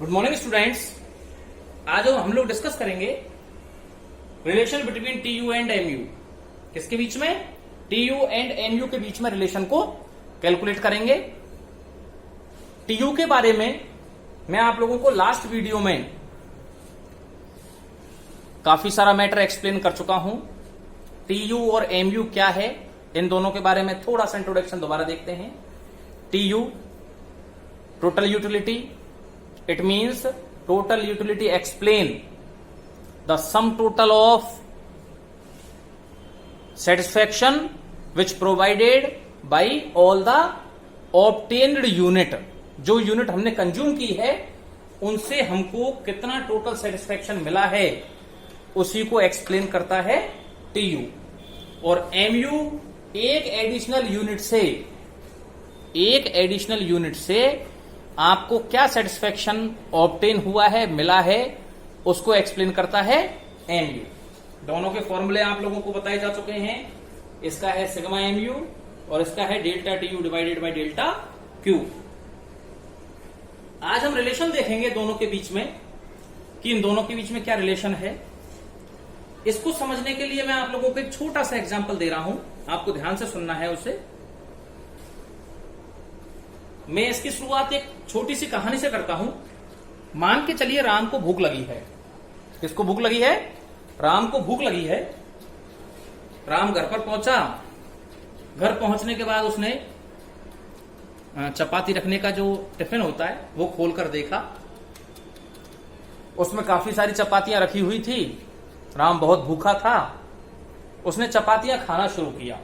Good morning students. आज हम लोग डिस्कस करेंगे relation between T U and M U. किसके बीच में? T U and M U के बीच में रिलेशन को कैलकुलेट करेंगे। टी यू के बारे में मैं आप लोगों को लास्ट वीडियो में काफी सारा मैटर एक्सप्लेन कर चुका हूं। टी यू और एम यू क्या है, इन दोनों के बारे में थोड़ा सा इंट्रोडक्शन दोबारा देखते हैं। T U total utility, it means total utility explain the sum total of satisfaction which provided by all the obtained unit। जो यूनिट हमने कंज्यूम की है उनसे हमको कितना टोटल सेटिस्फेक्शन मिला है उसी को एक्सप्लेन करता है टी यू। और एम यू एक एडिशनल यूनिट से आपको क्या सेटिस्फेक्शन ऑब्टेन हुआ है, मिला है, उसको एक्सप्लेन करता है एम यू। दोनों के फॉर्मूले आप लोगों को बताए जा चुके हैं। इसका है सिग्मा एम यू और इसका है delta T U divided by delta Q. आज हम रिलेशन देखेंगे दोनों के बीच में कि इन दोनों के बीच में क्या रिलेशन है। इसको समझने के लिए मैं आप लोगों को एक छोटा सा एग्जांपल दे रहा हूं, आपको ध्यान से सुनना है उसे। मैं इसकी शुरुआत एक छोटी सी कहानी से करता हूं। मान के चलिए राम को भूख लगी है। किसको भूख लगी है? राम को भूख लगी है। राम घर पर पहुंचा। घर पहुंचने के बाद उसने चपाती रखने का जो टिफिन होता है वो खोलकर देखा। उसमें काफी सारी चपातियां रखी हुई थी। राम बहुत भूखा था। उसने चपातियां खाना शुरू किया।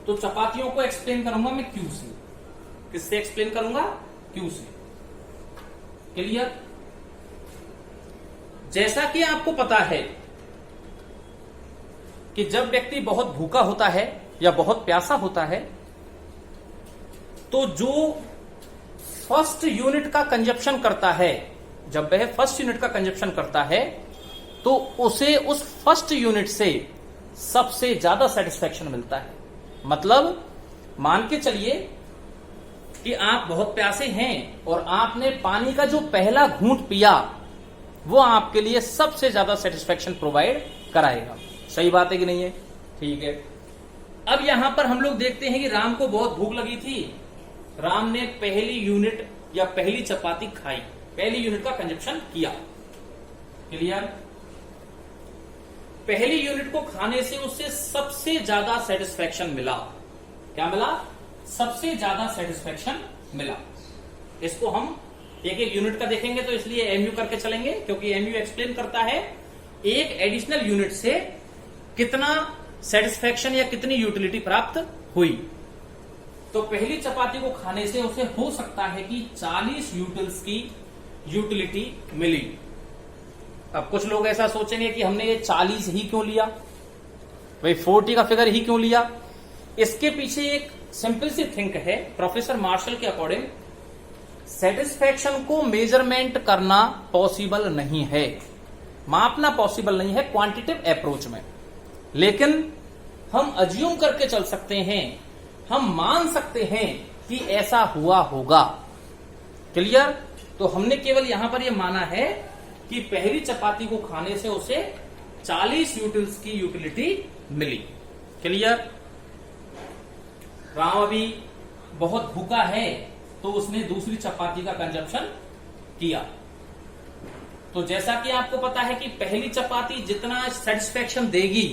तो चपातियों को एक्सप्लेन करूंगा मैं क्यू से। किससे एक्सप्लेन करूंगा? क्यू से। क्लियर? जैसा कि आपको पता है कि जब व्यक्ति बहुत भूखा होता है या बहुत प्यासा होता है तो जो फर्स्ट यूनिट का कंजप्शन करता है, जब वह फर्स्ट यूनिट का कंजप्शन करता है तो उसे उस फर्स्ट यूनिट से सबसे ज्यादा सेटिस्फेक्शन मिलता है। मतलब मान के चलिए कि आप बहुत प्यासे हैं और आपने पानी का जो पहला घूंट पिया वो आपके लिए सबसे ज्यादा सेटिस्फेक्शन प्रोवाइड कराएगा। सही बात है कि नहीं है? ठीक है। अब यहां पर हम लोग देखते हैं कि राम को बहुत भूख लगी थी। राम ने पहली यूनिट या पहली चपाती खाई, पहली यूनिट का कंजप्शन किया। क्लियर? पहली यूनिट को खाने से उसे सबसे ज्यादा सेटिस्फेक्शन मिला। क्या मिला? सबसे ज्यादा सेटिस्फेक्शन मिला। इसको हम एक एक यूनिट का देखेंगे तो इसलिए एमयू करके चलेंगे, क्योंकि एमयू एक्सप्लेन करता है एक एडिशनल यूनिट से कितना सेटिस्फेक्शन या कितनी यूटिलिटी प्राप्त हुई। तो पहली चपाती को खाने से उसे हो सकता है कि 40 यूटिल्स की यूटिलिटी मिली। अब कुछ लोग ऐसा सोचेंगे कि हमने ये 40 ही क्यों लिया, भाई 40 का फिगर ही क्यों लिया। इसके पीछे एक सिंपल सी थिंक है। प्रोफेसर मार्शल के अकॉर्डिंग सेटिस्फेक्शन को मेजरमेंट करना पॉसिबल नहीं है, मापना पॉसिबल नहीं है क्वांटिटेटिव अप्रोच में, लेकिन हम अज्यूम करके चल सकते हैं, हम मान सकते हैं कि ऐसा हुआ होगा। क्लियर? तो हमने केवल यहां पर यह माना है कि पहली चपाती को खाने से उसे 40 यूटिल्स की यूटिलिटी मिली। क्लियर? राम अभी बहुत भूखा है तो उसने दूसरी चपाती का कंजप्शन किया। तो जैसा कि आपको पता है कि पहली चपाती जितना सेटिस्फेक्शन देगी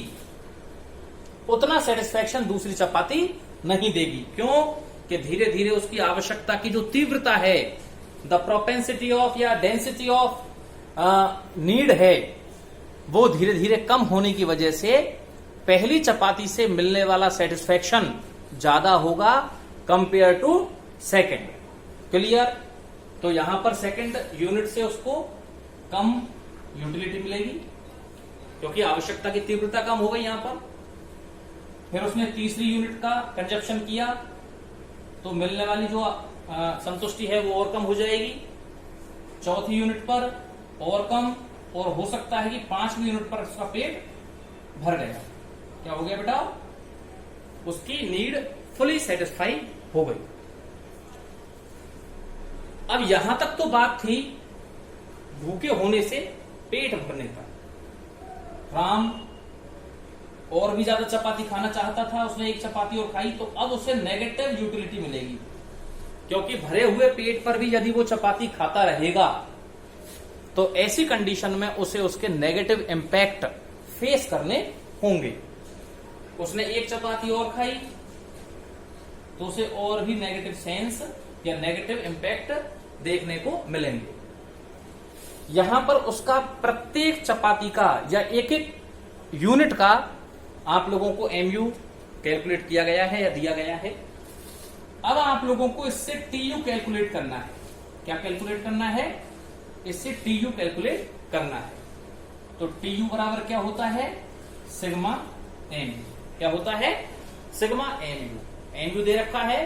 उतना सेटिस्फेक्शन दूसरी चपाती नहीं देगी। क्यों? कि धीरे धीरे उसकी आवश्यकता की जो तीव्रता है, द प्रोपेंसिटी ऑफ या डेंसिटी ऑफ नीड है, वो धीरे धीरे कम होने की वजह से पहली चपाती से मिलने वाला सेटिस्फेक्शन ज्यादा होगा कंपेयर टू सेकेंड। क्लियर? तो यहां पर सेकेंड यूनिट से उसको कम यूटिलिटी मिलेगी क्योंकि आवश्यकता की तीव्रता कम हो गई यहां पर। फिर उसने तीसरी यूनिट का कंजप्शन किया तो मिलने वाली जो संतुष्टि है वो और कम हो जाएगी। चौथी यूनिट पर और कम, और हो सकता है कि 5वीं यूनिट पर उसका पेट भर गया। क्या हो गया बेटा? उसकी नीड फुली सेटिस्फाई हो गई। अब यहां तक तो बात थी भूखे होने से पेट भरने तक। राम और भी ज्यादा चपाती खाना चाहता था, उसने एक चपाती और खाई, तो अब उसे नेगेटिव यूटिलिटी मिलेगी, क्योंकि भरे हुए पेट पर भी यदि वो चपाती खाता रहेगा तो ऐसी कंडीशन में उसे उसके नेगेटिव इंपैक्ट फेस करने होंगे। उसने एक चपाती और खाई तो उसे और भी नेगेटिव सेंस या नेगेटिव इंपैक्ट देखने को मिलेंगे। यहां पर उसका प्रत्येक चपाती का या एक एक यूनिट का आप लोगों को एमयू कैलकुलेट किया गया है या दिया गया है। अब आप लोगों को इससे टीयू कैलकुलेट करना है। क्या कैलकुलेट करना है? इससे टीयू कैलकुलेट करना है। तो टीयू बराबर क्या होता है? Sigma MU. क्या होता है? Sigma MU. एमयू दे रखा है,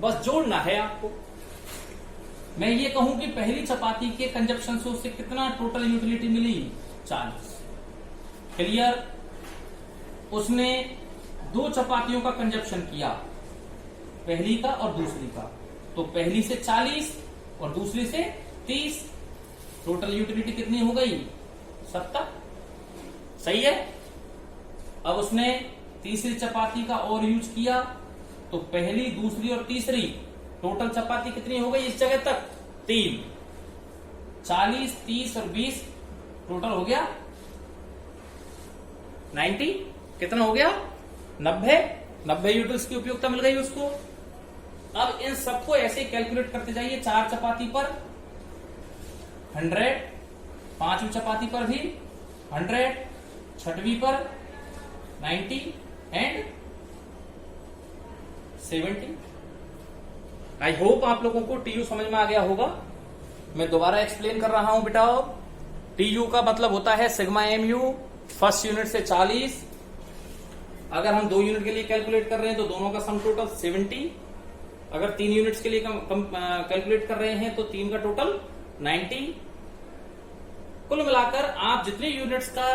बस जोड़ना है आपको। मैं ये कहूं कि पहली चपाती के कंजप्शन से उससे कितना टोटल यूटिलिटी मिली? 40। क्लियर? उसने 2 चपातियों का कंजप्शन किया, पहली का और दूसरी का, तो पहली से 40 और दूसरी से 30, टोटल यूटिलिटी कितनी हो गई? 70। सही है। अब उसने तीसरी चपाती का और यूज किया, तो पहली, दूसरी और तीसरी टोटल चपाती कितनी हो गई इस जगह तक? 3। 40, 30 और 20 टोटल हो गया 90। कितना हो गया? 90 यूटिल्स की उपयोगिता मिल गई उसको। अब इन सबको ऐसे कैलकुलेट करते जाइए। 4 चपाती पर 100, 5वीं चपाती पर भी 100, 6वीं पर 90 एंड 70। आई होप आप लोगों को टीयू समझ में आ गया होगा। मैं दोबारा एक्सप्लेन कर रहा हूं बेटा। टीयू का मतलब होता है सिग्मा एमयू, फर्स्ट यूनिट से 40। अगर हम 2 यूनिट के लिए कैलकुलेट कर रहे हैं तो दोनों का सम टोटल 70। अगर 3 यूनिट्स के लिए कैलकुलेट कर रहे हैं तो 3 का टोटल 90। कुल मिलाकर आप जितने यूनिट्स का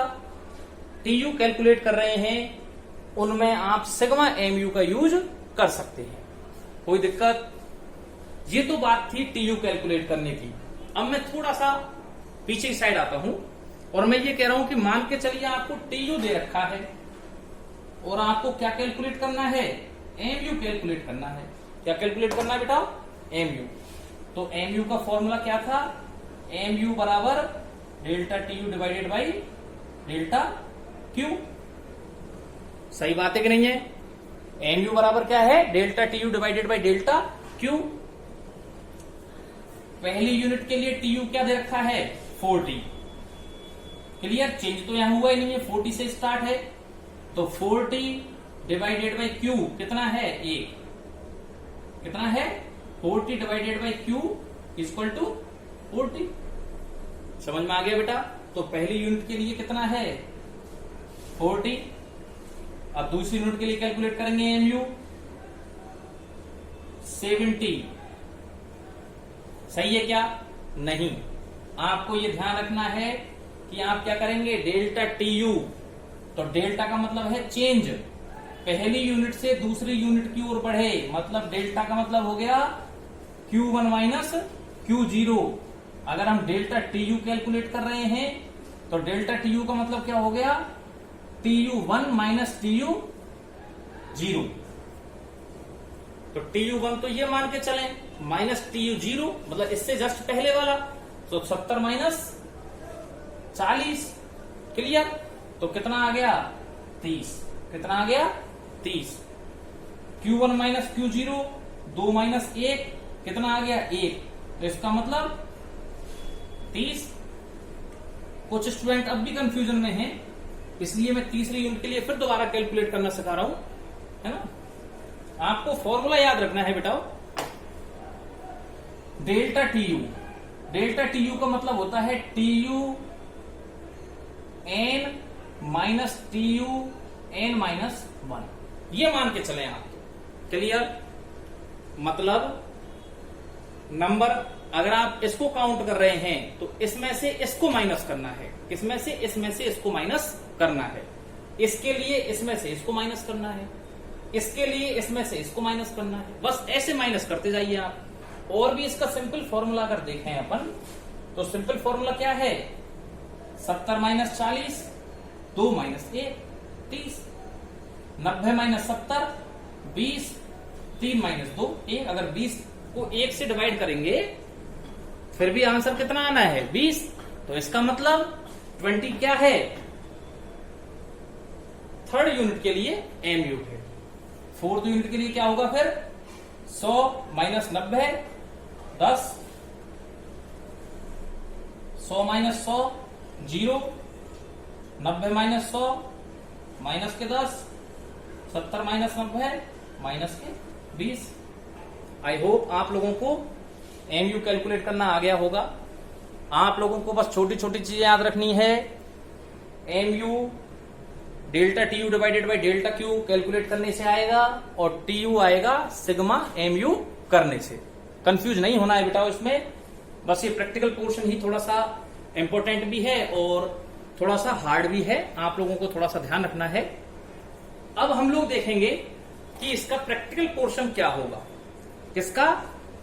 टीयू कैलकुलेट कर रहे हैं उनमें आप सिग्मा एमयू का यूज कर सकते हैं, कोई दिक्कत? ये तो बात थी टीयू कैलकुलेट करने की। अब मैं थोड़ा सा पीछे की साइड आता हूं और मैं ये कह रहा हूं कि मान के चलिए आपको टीयू दे रखा है और आपको क्या कैलकुलेट करना है? एमयू कैलकुलेट करना है। क्या कैलकुलेट करना है बेटा? एमयू। तो एमयू का फॉर्मूला क्या था? एमयू बराबर delta TU divided by delta Q. सही बात है कि नहीं है? एमयू बराबर क्या है? Delta TU divided by delta Q. पहली यूनिट के लिए टीयू क्या दे रखा है? 40। क्लियर? चेंज तो यहां हुआ ही नहीं है, 40 से स्टार्ट है। तो 40 डिवाइडेड बाई क्यू कितना है? 1। कितना है? 40 divided by Q equal to 40। समझ में आ गया बेटा? तो पहली यूनिट के लिए कितना है? 40। अब दूसरी यूनिट के लिए कैलकुलेट करेंगे एमयू 70। सही है क्या? नहीं। आपको यह ध्यान रखना है कि आप क्या करेंगे? डेल्टा टीयू, तो डेल्टा का मतलब है चेंज, पहली यूनिट से दूसरी यूनिट की ओर बढ़े, मतलब डेल्टा का मतलब हो गया Q1 माइनस Q0। अगर हम डेल्टा टीयू कैलकुलेट कर रहे हैं तो डेल्टा टीयू का मतलब क्या हो गया? TU1 minus TU0। तो TU1 तो ये मान के चलें, माइनस TU0 मतलब इससे जस्ट पहले वाला, तो 70 माइनस 40। क्लियर? तो कितना आ गया? 30। कितना आ गया? 30। Q1 माइनस Q0, 2 माइनस 1 कितना आ गया? 1। तो इसका मतलब 30। कुछ स्टूडेंट अब भी कंफ्यूजन में हैं, इसलिए मैं तीसरी यूनिट के लिए फिर दोबारा कैलकुलेट करना सिखा रहा हूं, है ना? आपको फॉर्मूला याद रखना है बेटा। डेल्टा टीयू, डेल्टा टीयू का मतलब होता है TU N minus TU N minus 1। ये मान के चले आप। क्लियर? मतलब नंबर अगर आप इसको काउंट कर रहे हैं तो इसमें से इसको माइनस करना है, इसमें से इसको माइनस करना है, इसके लिए इसमें से इसको माइनस करना है, इसके लिए इसमें से इसको माइनस करना है। बस ऐसे माइनस करते जाइए आप। और भी इसका सिंपल फॉर्मूला अगर देखें अपन, तो सिंपल फॉर्मूला क्या है? 70 माइनस 40, 2 माइनस 1 30, 90 माइनस 70 20, 3 माइनस 2 1। अगर 20 को 1 से डिवाइड करेंगे फिर भी आंसर कितना आना है? 20। तो इसका मतलब 20 क्या है? थर्ड यूनिट के लिए एमयू है। फोर्थ यूनिट के लिए क्या होगा फिर? 100 माइनस 90 10, 100 माइनस 100 0, 90 माइनस 100 माइनस के 10, 70 माइनस 90 माइनस के 20। आई होप आप लोगों को एमयू कैलकुलेट करना आ गया होगा। आप लोगों को बस छोटी छोटी चीजें याद रखनी है। MU delta T U divided by delta Q calculate करने से आएगा और टी यू आएगा सिग्मा एमयू करने से। कंफ्यूज नहीं होना है बेटा इसमें। बस ये प्रैक्टिकल पोर्शन ही थोड़ा सा इंपॉर्टेंट भी है और थोड़ा सा हार्ड भी है, आप लोगों को थोड़ा सा ध्यान रखना है। अब हम लोग देखेंगे कि इसका प्रैक्टिकल पोर्शन क्या होगा, किसका?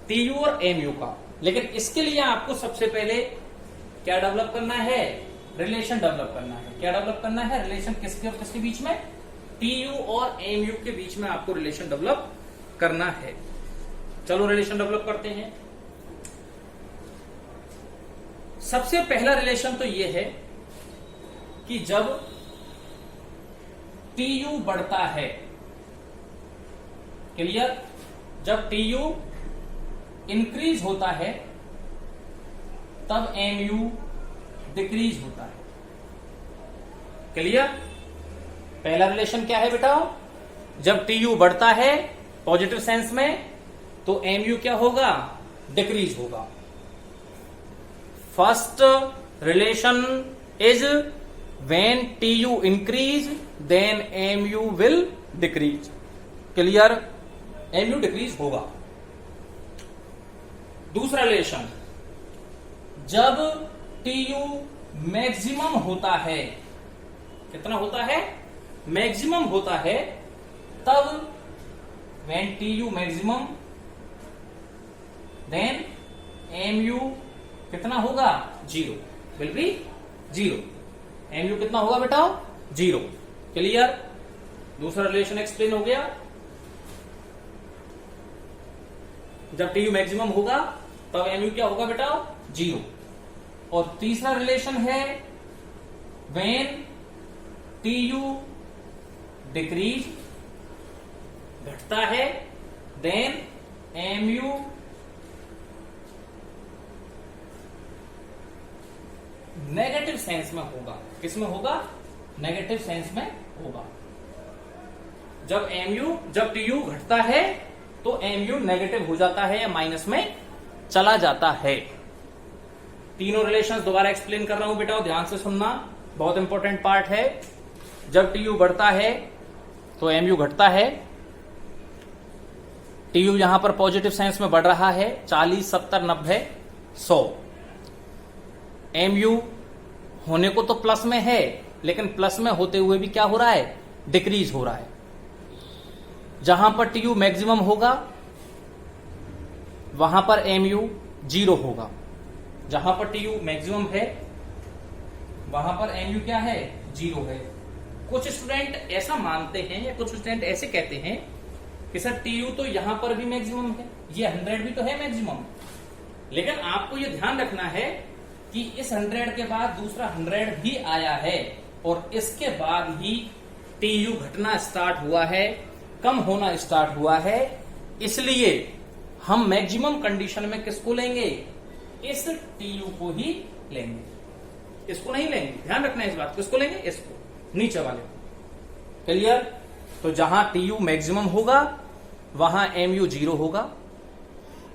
टी यू और एमयू का। लेकिन इसके लिए आपको सबसे पहले क्या डेवलप करना है? रिलेशन डेवलप करना है। क्या डेवलप करना है? रिलेशन किसके और किसके बीच में? टी यू और एमयू के बीच में आपको रिलेशन डेवलप करना है। चलो रिलेशन डेवलप करते हैं। सबसे पहला रिलेशन तो यह है कि जब टी यू बढ़ता है, क्लियर? जब टी यू इंक्रीज होता है तब एमयू डिक्रीज होता है। क्लियर? पहला रिलेशन क्या है बेटा? जब टी यू बढ़ता है पॉजिटिव सेंस में तो एमयू क्या होगा? डिक्रीज होगा। First relation is when T U increase then MU will decrease. Clear? MU decrease होगा। दूसरा रिलेशन, जब टी यू मैक्सिमम होता है, कितना होता है? मैक्सिमम होता है, तब when T U maximum then MU कितना होगा? 0, विल बी 0। एमयू कितना होगा बेटा? 0। क्लियर? दूसरा रिलेशन एक्सप्लेन हो गया। जब टी यू मैक्सिमम होगा तब एमयू क्या होगा बेटा? 0। और तीसरा रिलेशन है व्हेन टी यू डिक्रीज, घटता है, देन एमयू नेगेटिव सेंस में होगा। किसमें होगा? नेगेटिव सेंस में होगा। जब टी यू घटता है तो एमयू नेगेटिव हो जाता है या माइनस में चला जाता है। तीनों रिलेशंस दोबारा एक्सप्लेन कर रहा हूं बेटा, ध्यान से सुनना, बहुत इंपॉर्टेंट पार्ट है। जब टी यू बढ़ता है तो एमयू घटता है। टी यू यहां पर पॉजिटिव सेंस में बढ़ रहा है, 40 70 90 100। एमयू होने को तो प्लस में है, लेकिन प्लस में होते हुए भी क्या हो रहा है? डिक्रीज हो रहा है। जहां पर टी यू मैक्सिमम होगा वहां पर एमयू 0 होगा। जहां पर टी यू मैक्सिमम है वहां पर एमयू क्या है? 0 है। कुछ स्टूडेंट ऐसा मानते हैं या कुछ स्टूडेंट ऐसे कहते हैं कि सर टी यू तो यहां पर भी मैक्सिमम है, ये 100 भी तो है मैक्सिमम। लेकिन आपको ये ध्यान रखना है कि इस 100 के बाद दूसरा 100 भी आया है और इसके बाद ही टी यू घटना स्टार्ट हुआ है, कम होना स्टार्ट हुआ है। इसलिए हम मैक्सिमम कंडीशन में किसको लेंगे? इस टी यू को ही लेंगे, इसको नहीं लेंगे। ध्यान रखना है इस बात को। इसको लेंगे, इसको, नीचे वाले को। क्लियर? तो जहां टी यू मैक्सिमम होगा वहां एमयू 0 होगा।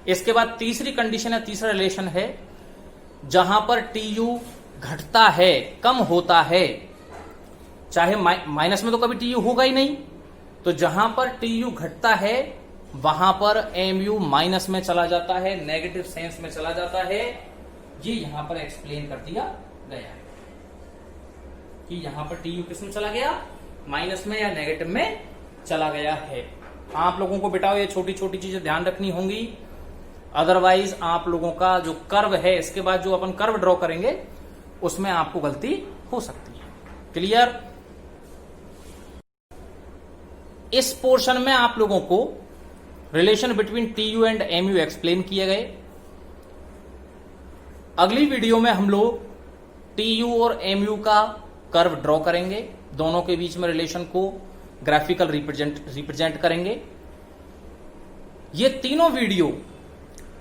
इसके बाद तीसरी कंडीशन है, तीसरा रिलेशन है, जहां पर टी यू घटता है, कम होता है, चाहे माइनस में तो कभी टी यू होगा ही नहीं, तो जहां पर टी यू घटता है वहां पर एमयू माइनस में चला जाता है, नेगेटिव सेंस में चला जाता है। ये यहां पर एक्सप्लेन कर दिया गया है कि यहां पर टी यू किस में चला गया? माइनस में या नेगेटिव में चला गया है। आप लोगों को बेटा ये छोटी छोटी चीजें ध्यान रखनी होंगी। अदरवाइज आप लोगों का जो कर्व है, इसके बाद जो अपन कर्व ड्रॉ करेंगे उसमें आपको गलती हो सकती है। क्लियर? इस पोर्शन में आप लोगों को relation between TU and MU explain किए गए। अगली वीडियो में हम लोग टीयू और एमयू का कर्व ड्रॉ करेंगे, दोनों के बीच में रिलेशन को ग्राफिकल रिप्रेजेंट करेंगे। ये तीनों वीडियो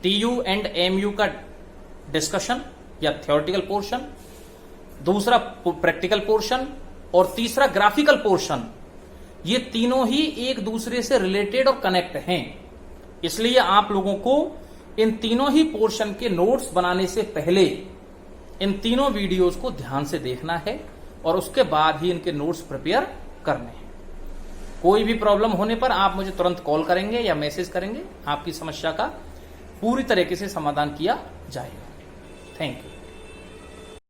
टीयू एंड एमयू का डिस्कशन या थ्योरेटिकल पोर्शन, दूसरा प्रैक्टिकल पोर्शन और तीसरा ग्राफिकल पोर्शन, ये तीनों ही एक दूसरे से रिलेटेड और कनेक्ट हैं। इसलिए आप लोगों को इन तीनों ही पोर्शन के नोट्स बनाने से पहले इन तीनों वीडियोस को ध्यान से देखना है और उसके बाद ही इनके नोट्स प्रिपेयर करने हैं। कोई भी प्रॉब्लम होने पर आप मुझे तुरंत कॉल करेंगे या मैसेज करेंगे, आपकी समस्या का पूरी तरीके से समाधान किया जाएगा। Thank you.